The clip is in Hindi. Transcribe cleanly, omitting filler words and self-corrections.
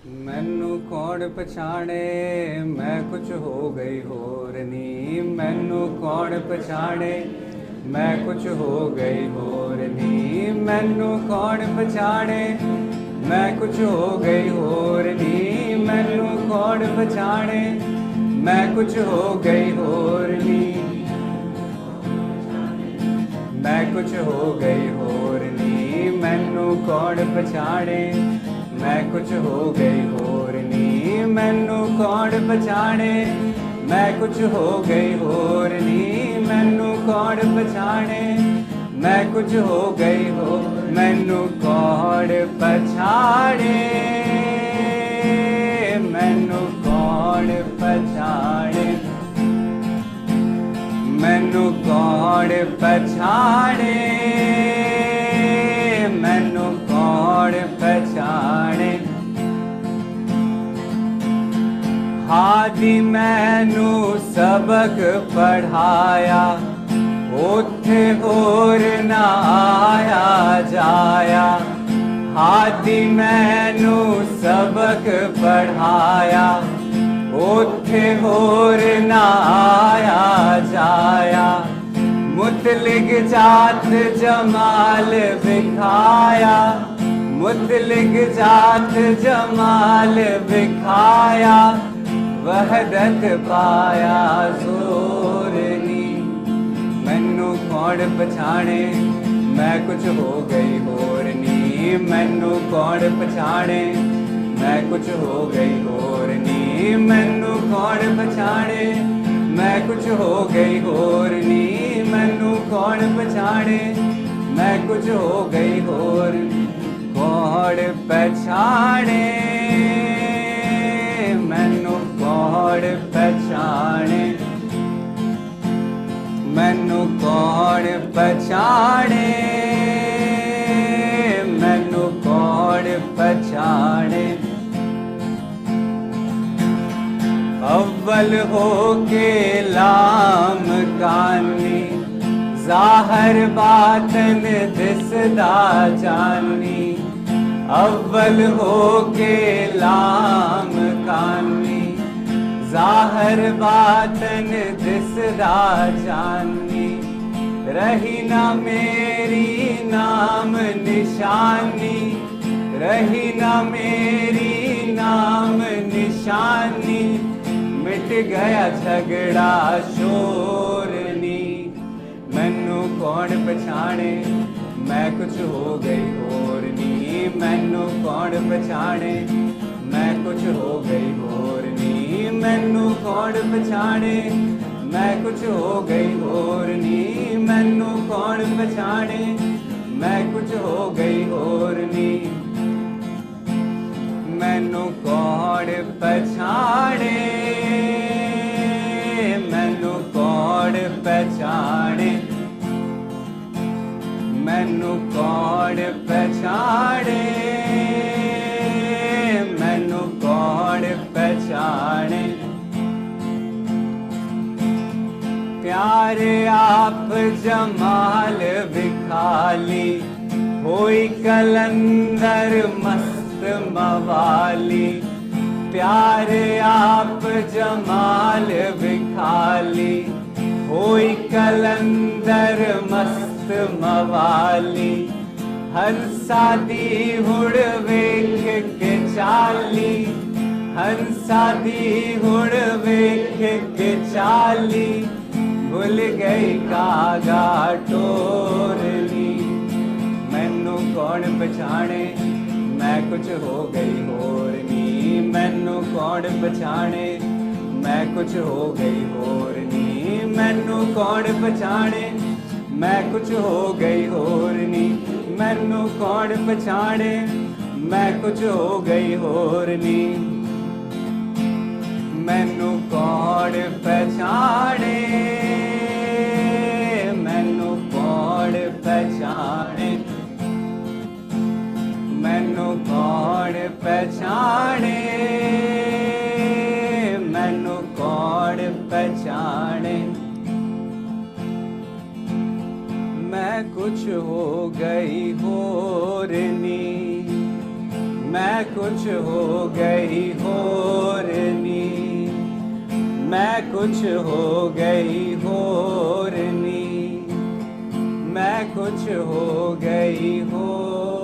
मैनू कौन पछाणे मैं कुछ हो गई होर नी। मैनू कौन पछाणे मैं कुछ हो गई होर नी। मैनू कौन पछाणे मैं कुछ हो गई होर नी। मैनू कौन पछाणे मैं कुछ हो गई होर नी। मैं कुछ हो गई होर नी। मैनू कौन पछाणे मैं कुछ हो गई होर नी। मैनू कौन पछाणे मैं कुछ हो गई होर नी। मैनू कौन पछाणे मैं कुछ हो गई हो। मैनू कौन पछाणे मैनू कौन पछाणे मैनू कौन पछाणे मैनू कौन पछाणे। हादी मैनू सबक पढ़ाया उथे होर ना आया जाया। हादी मैनू सबक पढ़ाया उथे होर ना आया जाया। मुतलिक जात जमाल विखाया मुतलिक जात जमाल विखाया। वहदत पाया जोर नी। मैनू कौन पछाणे मैं कुछ हो गई होर नी। मैनू कौन पछाणे मैं कुछ हो गई होर नी। मैनू कौन पछाणे मैं कुछ हो गई होर नी। मैनू कौन पछाणे मैं कुछ हो गई होर। कौन पछाणे मैनू कौन पछाणे मैनू कौन पछाणे मैनू कौन पछाणे। अव्वल हो के लाम कानी ज़ाहिर बातन दिसदा जानी। अव्वल हो के लाम कानी ज़ाहिर बातन दिसदा जानी। रही ना मेरी नाम निशानी रही ना मेरी नाम निशानी। मिट गया झगड़ा शोरनी। मैनू कौन पछाणे मैं कुछ हो गई होर नी। मैनू कौन पछाणे मैं कुछ हो गई होर नी। मैनू कौन पछाणे मैं कुछ हो गई होर नी। मैनू कौन पछाणे मैं कुछ हो गई होर नी। मैनू कौन पछाणे मैनू कौन पछाणे मैनू कौन पछाणे मैनू कौन पछाणे। प्यारे आप जमाल विखाली होई कलंदर मस्त मवाली। प्यारे आप जमाल विखाली होई कलंदर मस्त मवाली। हंसा दी हुड़ वेख के चाली हंसा दी हुड़ वेख के चाली। भुल गई कागा टोरनी। मैनू कौन पछाणे मैं कुछ हो गई होर नी। मैनू कौन पछाणे मैं कुछ हो गई होर नी। मैनू कौन पछाणे मैं कुछ हो गई होर नी। मैनू कौन पछाणे मैं कुछ हो गई होर नी। मैनू कौन पछाणे मैनू कौन पछाणे मैनू कौन पछाणे मैनू कौन पछाणे। मैं कुछ हो गई होर नी। मैं कुछ हो गई होरनी, मैं कुछ हो गई होरनी, मैं कुछ हो गई हो